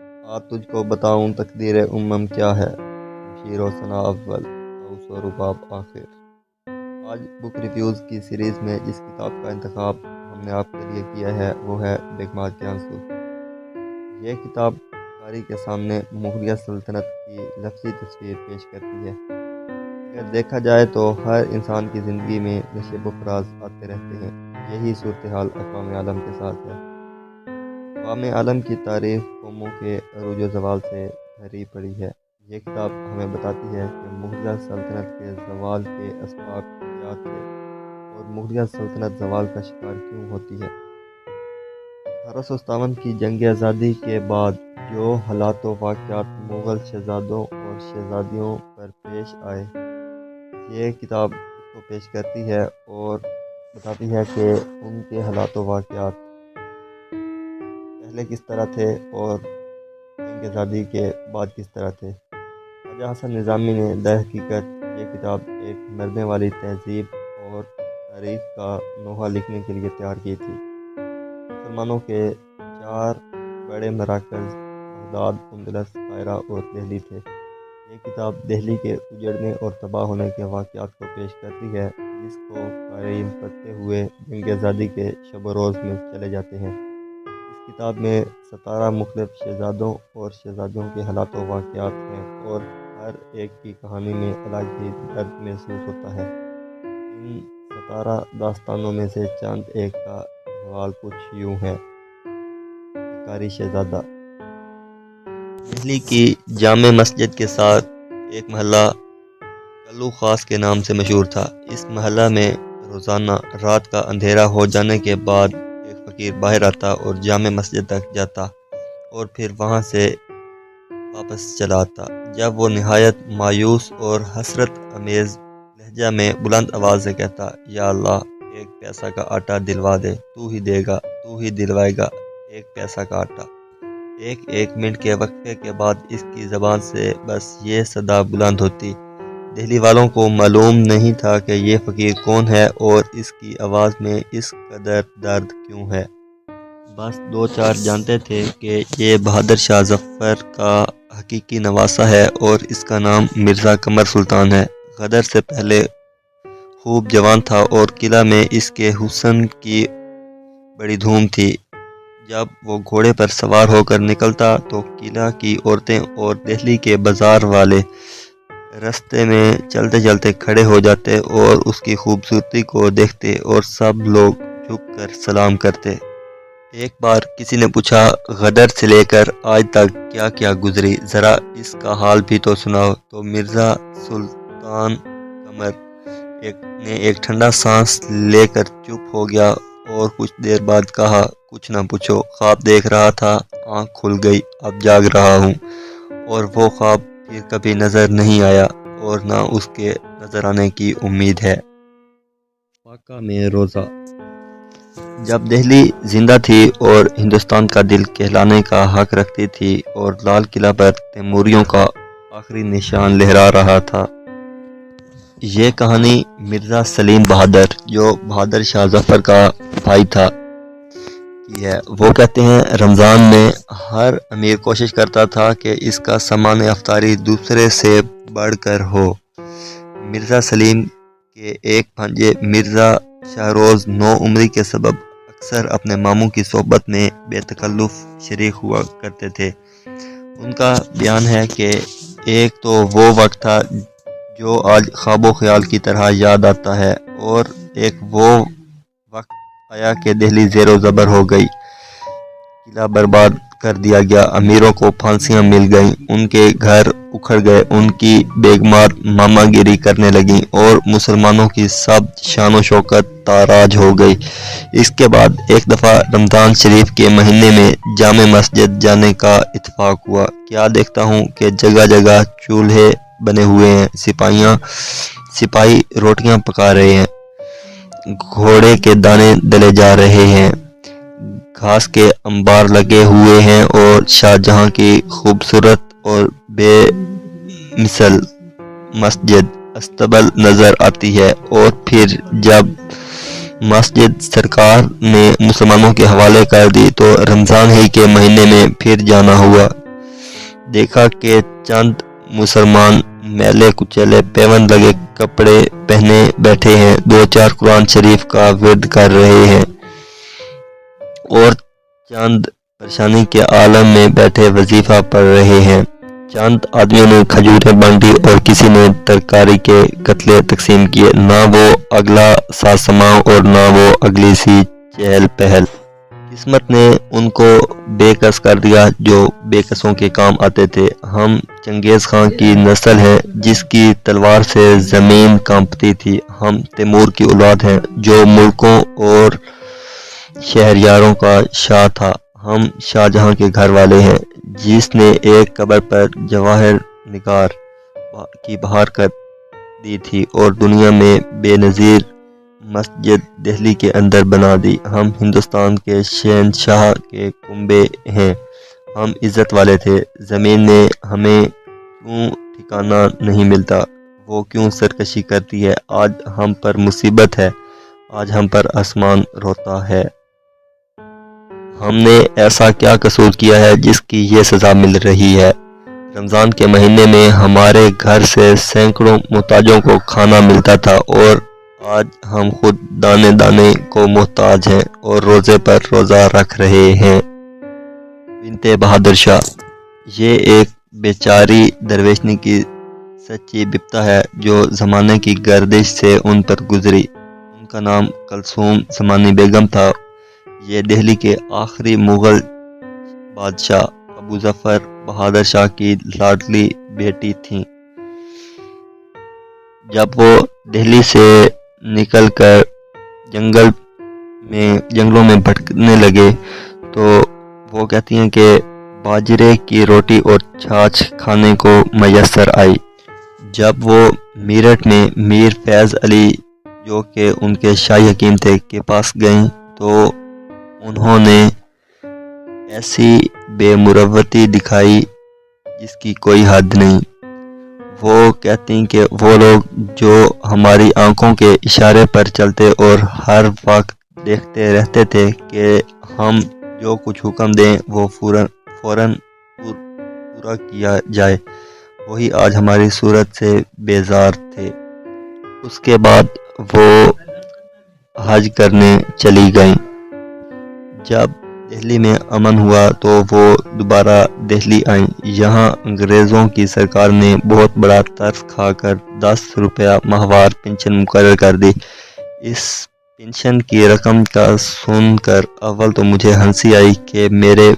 تجھ کو بتاؤں تقدیر امم کیا ہے، شیر و ثنا اول اوس و رباب آخر۔ آج بک ریویوز کی سیریز میں جس کتاب کا انتخاب ہم نے آپ کے لیے کیا ہے وہ ہے بیگمات کے آنسو۔ یہ کتاب قاری کے سامنے مغلیہ سلطنت کی لفظی تصویر پیش کرتی ہے۔ اگر دیکھا جائے تو ہر انسان کی زندگی میں نشیب و فراز آتے رہتے ہیں، یہی صورتحال اقوام عالم کے ساتھ ہے۔ اقوام عالم کی تاریخ قوموں کے عروج و زوال سے بھری پڑی ہے۔ یہ کتاب ہمیں بتاتی ہے کہ مغلیہ سلطنت کے زوال کے اسباب کیا تھے اور مغلیہ سلطنت زوال کا شکار کیوں ہوتی ہے۔ 1857 کی جنگ آزادی کے بعد جو حالات و واقعات مغل شہزادوں اور شہزادیوں پر پیش آئے، یہ کتاب اس کو پیش کرتی ہے اور بتاتی ہے کہ ان کے حالات و واقعات پہلے کس طرح تھے اور جنگ آزادی کے بعد کس طرح تھے۔ خواجہ حسن نظامی نے در حقیقت یہ کتاب ایک مرنے والی تہذیب اور تاریخ کا نوحہ لکھنے کے لیے تیار کی تھی۔ مسلمانوں کے 4 بڑے مراکز بغداد، اندلس، قاہرہ اور دہلی تھے۔ یہ کتاب دہلی کے اجڑنے اور تباہ ہونے کے واقعات کو پیش کرتی ہے، جس کو قارئین پڑھتے ہوئے جنگ آزادی کے شب و روز میں چلے جاتے ہیں۔ اس کتاب میں 17 مختلف شہزادوں اور شہزادیوں کے حالات و واقعات ہیں اور ہر ایک کی کہانی میں الگ ہی درد محسوس ہوتا ہے۔ ان 17 داستانوں میں سے چند ایک کا حوال کچھ یوں ہے۔ بھکاری شہزادہ۔ دہلی کی جامع مسجد کے ساتھ ایک محلہ کلو خاص کے نام سے مشہور تھا۔ اس محلہ میں روزانہ رات کا اندھیرا ہو جانے کے بعد ایک فقیر باہر آتا اور جامع مسجد تک جاتا اور پھر وہاں سے واپس چلا آتا۔ جب وہ نہایت مایوس اور حسرت امیز لہجہ میں بلند آواز سے کہتا، یا اللہ، ایک پیسہ کا آٹا دلوا دے، تو ہی دے گا، تو ہی دلوائے گا ایک پیسہ کا آٹا۔ ایک منٹ کے وقفے کے بعد اس کی زبان سے بس یہ صدا بلند ہوتی۔ دہلی والوں کو معلوم نہیں تھا کہ یہ فقیر کون ہے اور اس کی آواز میں اس قدر درد کیوں ہے۔ بس 2-4 جانتے تھے کہ یہ بہادر شاہ ظفر کا حقیقی نواسہ ہے اور اس کا نام مرزا قمر سلطان ہے۔ غدر سے پہلے خوب جوان تھا اور قلعہ میں اس کے حسن کی بڑی دھوم تھی۔ جب وہ گھوڑے پر سوار ہو کر نکلتا تو قلعہ کی عورتیں اور دہلی کے بازار والے رستے میں چلتے چلتے کھڑے ہو جاتے اور اس کی خوبصورتی کو دیکھتے اور سب لوگ جھک کر سلام کرتے۔ ایک بار کسی نے پوچھا، غدر سے لے کر آج تک کیا کیا گزری، ذرا اس کا حال بھی تو سناؤ۔ تو مرزا سلطان قمر نے ایک ٹھنڈا سانس لے کر چپ ہو گیا اور کچھ دیر بعد کہا، کچھ نہ پوچھو، خواب دیکھ رہا تھا، آنکھ کھل گئی، اب جاگ رہا ہوں، اور وہ خواب پھر کبھی نظر نہیں آیا اور نہ اس کے نظر آنے کی امید ہے۔ فاقہ میں روزہ۔ جب دہلی زندہ تھی اور ہندوستان کا دل کہلانے کا حق رکھتی تھی اور لال قلعہ پر تیموریوں کا آخری نشان لہرا رہا تھا، یہ کہانی مرزا سلیم بہادر، جو بہادر شاہ ظفر کا بھائی تھا، کی ہے۔ وہ کہتے ہیں، رمضان میں ہر امیر کوشش کرتا تھا کہ اس کا سامان افطاری دوسرے سے بڑھ کر ہو۔ مرزا سلیم کے ایک بھانجے مرزا شہروز نوعمری کے سبب اکثر اپنے ماموں کی صحبت میں بے تکلف شریک ہوا کرتے تھے۔ ان کا بیان ہے کہ ایک تو وہ وقت تھا جو آج خواب و خیال کی طرح یاد آتا ہے، اور ایک وہ وقت آیا کہ دہلی زیر و زبر ہو گئی، قلعہ برباد کر دیا گیا، امیروں کو پھانسیاں مل گئیں، ان کے گھر اکھڑ گئے، ان کی بیگمات ماما گیری کرنے لگیں اور مسلمانوں کی سب شان و شوکت تاراج ہو گئی۔ اس کے بعد ایک دفعہ رمضان شریف کے مہینے میں جامع مسجد جانے کا اتفاق ہوا۔ کیا دیکھتا ہوں کہ جگہ جگہ چولہے بنے ہوئے ہیں، سپاہی روٹیاں پکا رہے ہیں، گھوڑے کے دانے دلے جا رہے ہیں، گھاس کے انبار لگے ہوئے ہیں اور شاہجہاں کی خوبصورت اور بے مثل مسجد استبل نظر آتی ہے۔ اور پھر جب مسجد سرکار نے مسلمانوں کے حوالے کر دی تو رمضان ہی کے مہینے میں پھر جانا ہوا۔ دیکھا کہ چند مسلمان میلے کچیلے پیوند لگے کپڑے پہنے بیٹھے ہیں، 2-4 قرآن شریف کا ورد کر رہے ہیں، اور چند پریشانی کے عالم میں بیٹھے وظیفہ پڑھ رہے ہیں۔ چند آدمیوں نے کھجوریں بانٹی اور کسی نے ترکاری کے کتلے تقسیم کیے، نہ وہ اگلا سازسماں اور نہ وہ اگلی سی چہل پہل۔ قسمت نے ان کو بے کس کر دیا جو بے کسوں کے کام آتے تھے۔ ہم چنگیز خان کی نسل ہیں جس کی تلوار سے زمین کانپتی تھی، ہم تیمور کی اولاد ہیں جو ملکوں اور شہریاروں کا شاہ تھا، ہم شاہ جہاں کے گھر والے ہیں جس نے ایک قبر پر جواہر نگار کی بہار کر دی تھی اور دنیا میں بے نظیر مسجد دہلی کے اندر بنا دی۔ ہم ہندوستان کے شہنشاہ کے کنبے ہیں، ہم عزت والے تھے، زمین میں ہمیں کیوں ٹھکانہ نہیں ملتا، وہ کیوں سرکشی کرتی ہے، آج ہم پر مصیبت ہے، آج ہم پر آسمان روتا ہے۔ ہم نے ایسا کیا قصور کیا ہے جس کی یہ سزا مل رہی ہے؟ رمضان کے مہینے میں ہمارے گھر سے سینکڑوں محتاجوں کو کھانا ملتا تھا اور آج ہم خود دانے دانے کو محتاج ہیں اور روزے پر روزہ رکھ رہے ہیں۔ بنت بہادر شاہ، یہ ایک بیچاری درویشنی کی سچی بپتا ہے جو زمانے کی گردش سے ان پر گزری۔ ان کا نام کلثوم زمانی بیگم تھا۔ یہ دہلی کے آخری مغل بادشاہ ابو ظفر بہادر شاہ کی لاڈلی بیٹی تھیں۔ جب وہ دہلی سے نکل کر جنگلوں میں بھٹکنے لگے تو وہ کہتی ہیں کہ باجرے کی روٹی اور چھاچھ کھانے کو میسر آئی۔ جب وہ میرٹھ میں میر فیض علی جو کہ ان کے شاہی حکیم تھے کے پاس گئیں تو انہوں نے ایسی بے مروتی دکھائی جس کی کوئی حد نہیں۔ وہ کہتی کہ وہ لوگ جو ہماری آنکھوں کے اشارے پر چلتے اور ہر وقت دیکھتے رہتے تھے کہ ہم جو کچھ حکم دیں وہ فوراً پورا کیا جائے، وہی آج ہماری صورت سے بیزار تھے۔ اس کے بعد وہ حج کرنے چلی گئیں۔ جب دہلی میں امن ہوا تو وہ دوبارہ دہلی آئیں۔ یہاں انگریزوں کی سرکار نے بہت بڑا ترس کھا کر 10 روپیہ ماہوار پنشن مقرر کر دی۔ اس پنشن کی رقم کا سن کر اول تو مجھے ہنسی آئی کہ میرے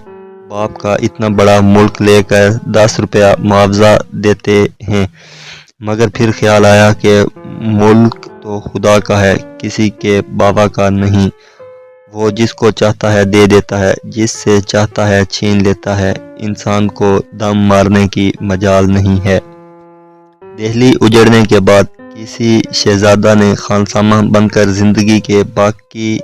باپ کا اتنا بڑا ملک لے کر 10 روپیہ معاوضہ دیتے ہیں، مگر پھر خیال آیا کہ ملک تو خدا کا ہے، کسی کے بابا کا نہیں، وہ جس کو چاہتا ہے دے دیتا ہے، جس سے چاہتا ہے چھین لیتا ہے، انسان کو دم مارنے کی مجال نہیں ہے۔ دہلی اجڑنے کے بعد کسی شہزادہ نے خانسامہ بن کر زندگی کے باقی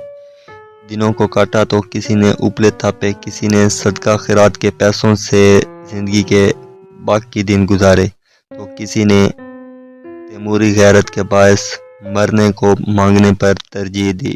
دنوں کو کاٹا تو کسی نے اوپلے تھاپے، کسی نے صدقہ خیرات کے پیسوں سے زندگی کے باقی دن گزارے تو کسی نے تیموری غیرت کے باعث مرنے کو مانگنے پر ترجیح دی۔